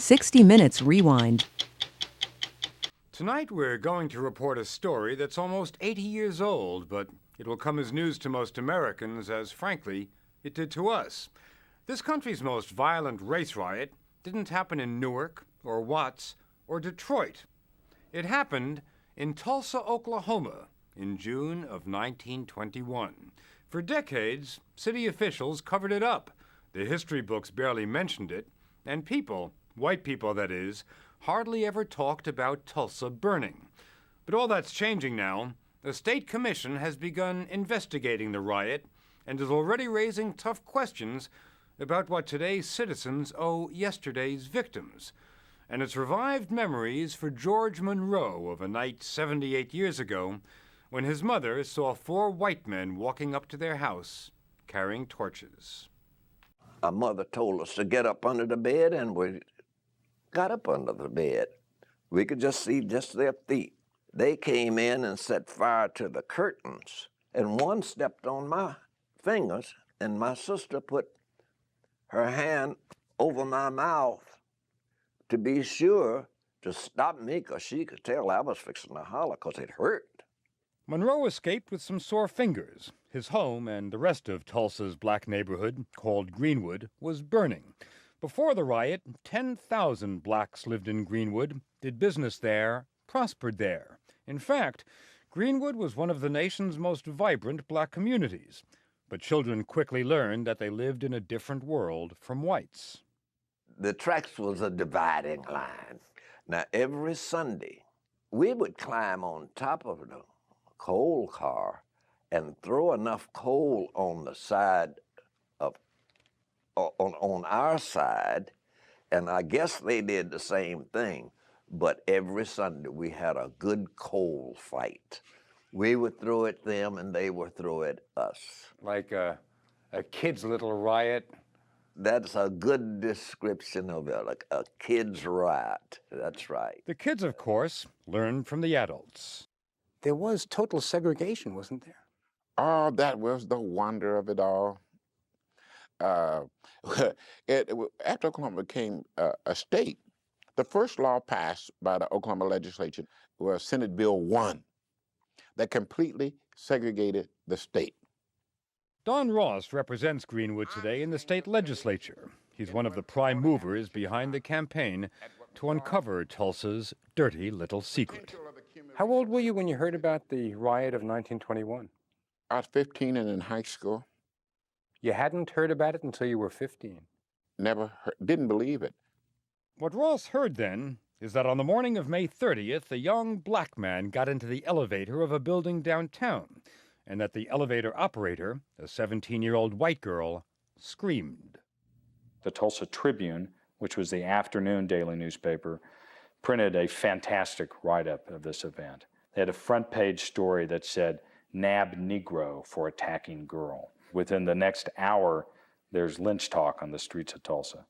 60 Minutes Rewind. Tonight we're going to report a story that's almost 80 years old, but it will come as news to most Americans as, frankly, it did to us. This country's most violent race riot didn't happen in Newark or Watts or Detroit. It happened in Tulsa, Oklahoma, in June of 1921. For decades, city officials covered it up. The history books barely mentioned it, and people, white people that is, hardly ever talked about Tulsa burning. But all that's changing now. The state commission has begun investigating the riot and is already raising tough questions about what today's citizens owe yesterday's victims. And it's revived memories for George Monroe of a night 78 years ago when his mother saw 4 white men walking up to their house carrying torches. Our mother told us to get up under the bed, and we got up under the bed. We could just see just their feet. They came in and set fire to the curtains, and one stepped on my fingers, and my sister put her hand over my mouth to be sure to stop me, because she could tell I was fixing to holler because it hurt. Monroe escaped with some sore fingers. His home and the rest of Tulsa's black neighborhood, called Greenwood, was burning. Before the riot, 10,000 blacks lived in Greenwood, did business there, prospered there. In fact, Greenwood was one of the nation's most vibrant black communities. But children quickly learned that they lived in a different world from whites. The tracks was a dividing line. Now, every Sunday, we would climb on top of the coal car and throw enough coal on the side of, on our side, and I guess they did the same thing, but every Sunday we had a good coal fight. We would throw at them and they would throw at us. Like a kid's little riot? That's a good description of it, like a kid's riot. That's right. The kids, of course, learned from the adults. There was total segregation, wasn't there? Oh, that was the wonder of it all. After Oklahoma became a state, the first law passed by the Oklahoma legislature was Senate Bill 1 that completely segregated the state. Don Ross represents Greenwood today in the state legislature. He's one of the prime movers behind the campaign to uncover Tulsa's dirty little secret. How old were you when you heard about the riot of 1921? I was 15 and in high school. You hadn't heard about it until you were 15. Never heard, didn't believe it. What Ross heard then is that on the morning of May 30th, a young black man got into the elevator of a building downtown, and that the elevator operator, a 17-year-old white girl, screamed. The Tulsa Tribune, which was the afternoon daily newspaper, printed a fantastic write-up of this event. They had a front-page story that said, "Nab Negro for attacking girl." Within the next hour, there's lynch talk on the streets of Tulsa.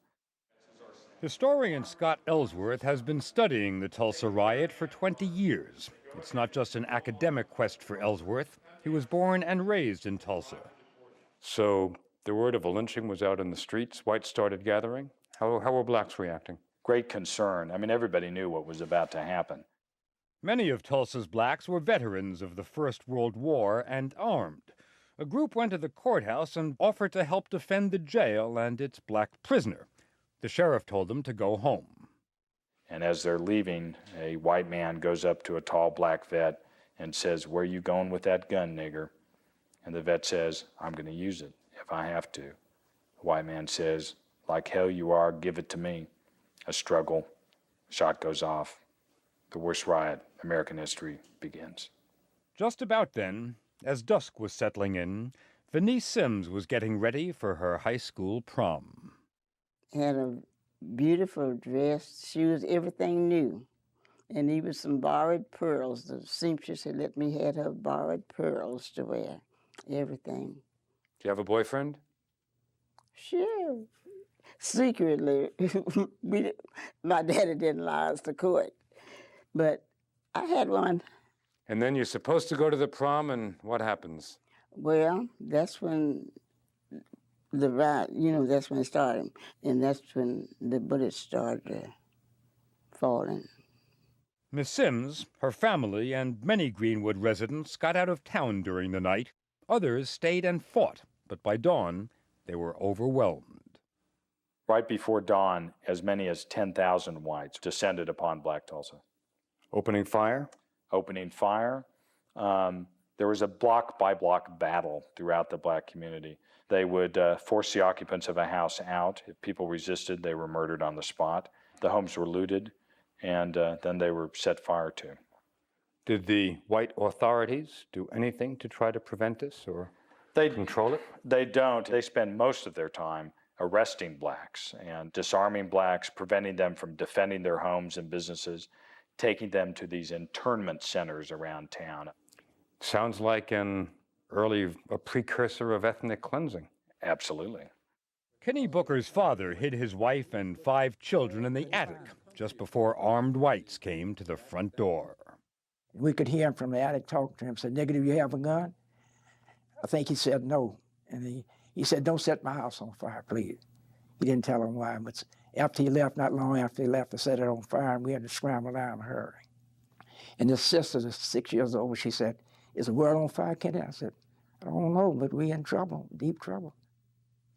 Historian Scott Ellsworth has been studying the Tulsa riot for 20 years. It's not just an academic quest for Ellsworth. He was born and raised in Tulsa. So the word of a lynching was out in the streets. Whites started gathering. How were blacks reacting? Great concern. I mean, everybody knew what was about to happen. Many of Tulsa's blacks were veterans of the First World War and armed. A group went to the courthouse and offered to help defend the jail and its black prisoner. The sheriff told them to go home. And as they're leaving, a white man goes up to a tall black vet and says, "Where you going with that gun, nigger?" And the vet says, "I'm going to use it if I have to." The white man says, "Like hell you are, give it to me." A struggle, shot goes off. The worst riot in American history begins. Just about then, as dusk was settling in, Venice Sims was getting ready for her high school prom. Had a beautiful dress, shoes, everything new. And even some borrowed pearls. The seamstress had let me have her borrowed pearls to wear, everything. Do you have a boyfriend? Sure. Secretly, my daddy didn't allow us to court, but I had one. And then you're supposed to go to the prom, and what happens? Well, that's when the riot, that's when it started. And that's when the bullets started to falling. Miss Sims, her family, and many Greenwood residents got out of town during the night. Others stayed and fought, but by dawn, they were overwhelmed. Right before dawn, as many as 10,000 whites descended upon Black Tulsa. Opening fire? Opening fire. There was a block-by-block battle throughout the black community. They would force the occupants of a house out. If people resisted, they were murdered on the spot. The homes were looted, and then they were set fire to. Did the white authorities do anything to try to prevent this or control it? They don't. They spend most of their time arresting blacks and disarming blacks, preventing them from defending their homes and businesses, taking them to these internment centers around town. Sounds like a precursor of ethnic cleansing. Absolutely. Kenny Booker's father hid his wife and 5 children in the attic just before armed whites came to the front door. We could hear him from the attic talking to him, said, "Nigga, do you have a gun?" I think he said no. And he said, "Don't set my house on fire, please." He didn't tell him why, but after he left, not long after he left, they set it on fire, and we had to scramble down in a hurry. And his sister, that's 6 years old, she said, "Is the world on fire, Kenny?" I said, "I don't know, but we in trouble, deep trouble."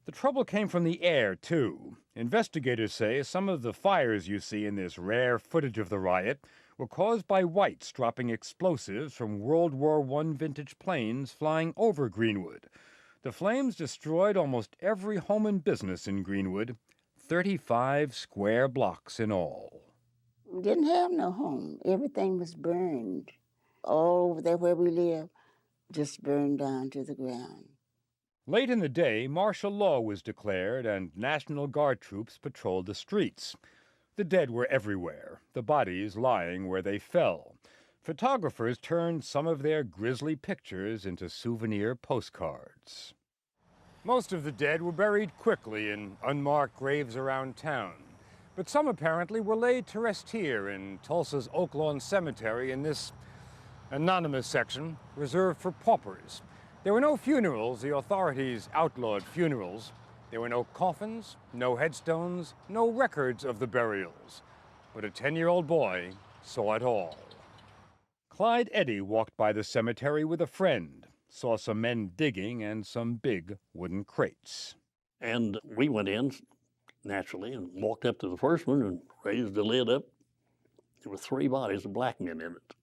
The trouble came from the air, too. Investigators say some of the fires you see in this rare footage of the riot were caused by whites dropping explosives from World War I vintage planes flying over Greenwood. The flames destroyed almost every home and business in Greenwood, 35 square blocks in all. We didn't have no home. Everything was burned. All over there where we live, just burned down to the ground. Late in the day, martial law was declared and National Guard troops patrolled the streets. The dead were everywhere, the bodies lying where they fell. Photographers turned some of their grisly pictures into souvenir postcards. Most of the dead were buried quickly in unmarked graves around town, but some apparently were laid to rest here in Tulsa's Oak Lawn Cemetery in this anonymous section reserved for paupers. There were no funerals. The authorities outlawed funerals. There were no coffins, no headstones, no records of the burials. But a 10-year-old boy saw it all. Clyde Eddy walked by the cemetery with a friend, saw some men digging and some big wooden crates. And we went in, naturally, and walked up to the first one and raised the lid up. There were 3 bodies of black men in it,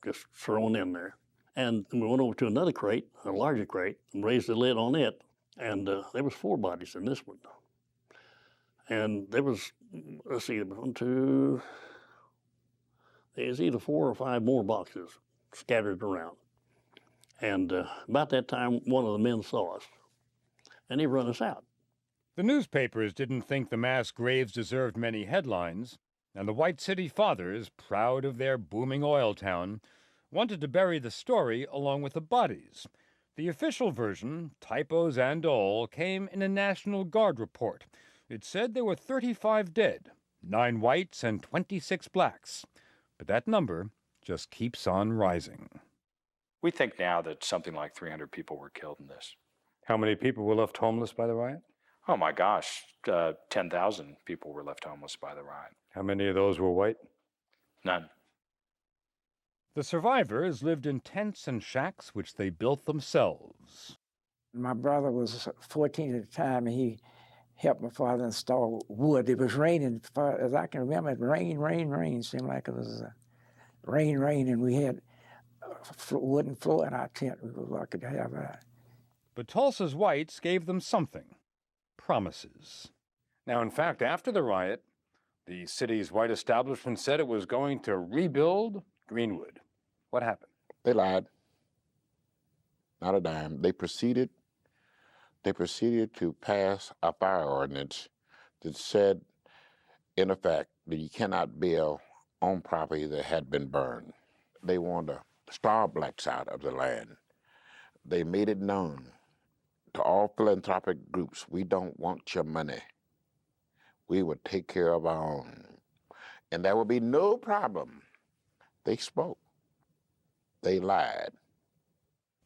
just thrown in there. And we went over to another crate, a larger crate, and raised the lid on it, and there was 4 bodies in this one. And there was, let's see, there's either 4 or 5 more boxes scattered around. And about that time, one of the men saw us, and he run us out. The newspapers didn't think the mass graves deserved many headlines, and the White City Fathers, proud of their booming oil town, wanted to bury the story along with the bodies. The official version, typos and all, came in a National Guard report. It said there were 35 dead, 9 whites and 26 blacks. But that number just keeps on rising. We think now that something like 300 people were killed in this. How many people were left homeless by the riot? Oh my gosh, 10,000 people were left homeless by the riot. How many of those were white? None. The survivors lived in tents and shacks which they built themselves. My brother was 14 at the time, and he helped my father install wood. It was raining, as I can remember, it rain. Seemed like it was rain, and we had a wooden floor in our tent. We were lucky to have that. But Tulsa's whites gave them something. Promises. Now, in fact, after the riot, the city's white establishment said it was going to rebuild Greenwood. What happened? They lied. Not a dime. They proceeded to pass a fire ordinance that said, in effect, that you cannot build on property that had been burned. They wanted to starve blacks out of the land. They made it known to all philanthropic groups, we don't want your money. We would take care of our own. And there would be no problem. They spoke. They lied.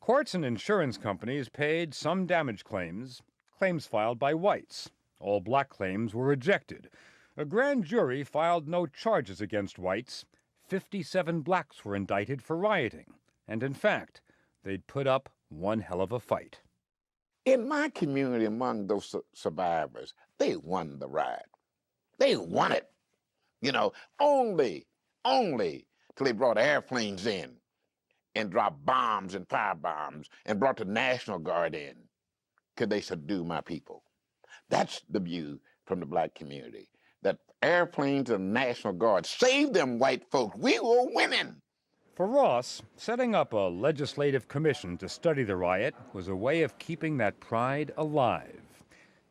Courts and insurance companies paid some damage claims filed by whites. All black claims were rejected. A grand jury filed no charges against whites. 57 blacks were indicted for rioting. And in fact, they'd put up one hell of a fight. In my community, among those survivors, they won the riot. They won it. You know, only till they brought airplanes in and dropped bombs and firebombs and brought the National Guard in could they subdue my people. That's the view from the black community, that airplanes and National Guard saved them white folks. We were winning. For Ross, setting up a legislative commission to study the riot was a way of keeping that pride alive.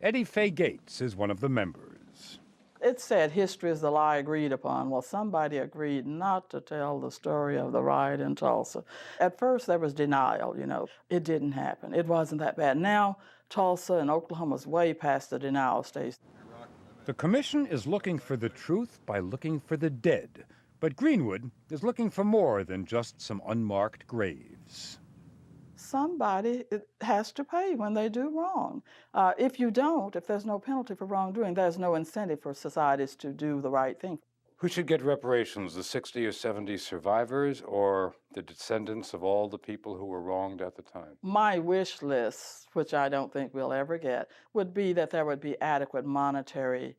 Eddie Fay Gates is one of the members. It said history is the lie agreed upon. Well, somebody agreed not to tell the story of the riot in Tulsa. At first, there was denial, you know. It didn't happen. It wasn't that bad. Now, Tulsa and Oklahoma's way past the denial stage. The commission is looking for the truth by looking for the dead. But Greenwood is looking for more than just some unmarked graves. Somebody has to pay when they do wrong. If you don't, if there's no penalty for wrongdoing, there's no incentive for societies to do the right thing. Who should get reparations, the 60 or 70 survivors or the descendants of all the people who were wronged at the time? My wish list, which I don't think we'll ever get, would be that there would be adequate monetary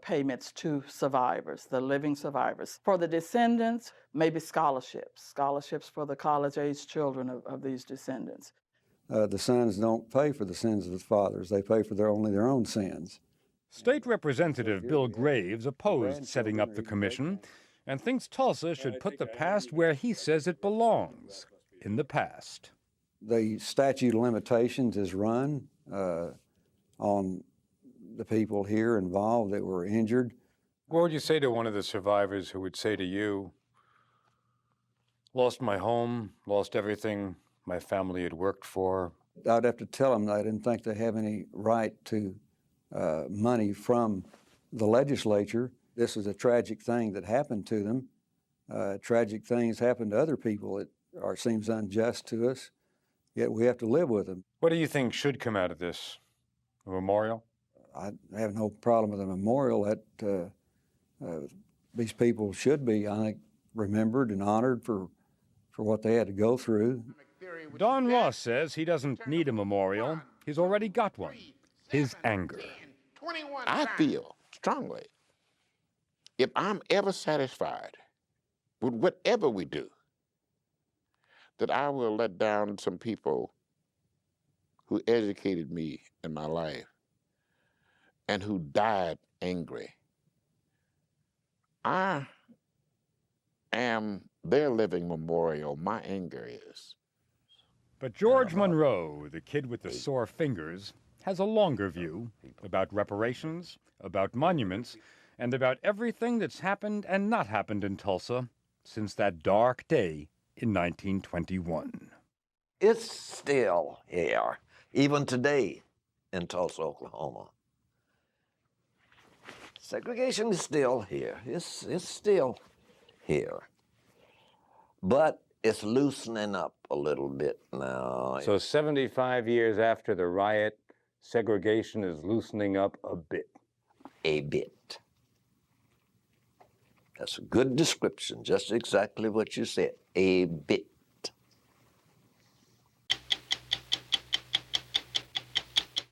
payments to survivors, the living survivors. For the descendants, maybe scholarships for the college-age children of these descendants. The sons don't pay for the sins of the fathers. They pay for only their own sins. State Representative Bill Graves opposed setting up the commission and thinks Tulsa should put the past where he says it belongs, in the past. The statute of limitations is run on the people here involved that were injured. What would you say to one of the survivors who would say to you, lost my home, lost everything my family had worked for? I'd have to tell them that I didn't think they have any right to money from the legislature. This is a tragic thing that happened to them. Tragic things happen to other people that seems unjust to us, yet we have to live with them. What do you think should come out of this? A memorial? I have no problem with a memorial. That these people should be, I think, remembered and honored for what they had to go through. Don Ross says he doesn't need a memorial. He's already got one. His anger. I feel strongly, if I'm ever satisfied with whatever we do, that I will let down some people who educated me in my life and who died angry. I am their living memorial. My anger is. But George Monroe, the kid with the sore fingers, has a longer view about reparations, about monuments, and about everything that's happened and not happened in Tulsa since that dark day in 1921. It's still here, even today in Tulsa, Oklahoma. Segregation is still here. It's still here. But it's loosening up a little bit now. So 75 years after the riot, segregation is loosening up a bit. A bit. That's a good description, just exactly what you said, a bit.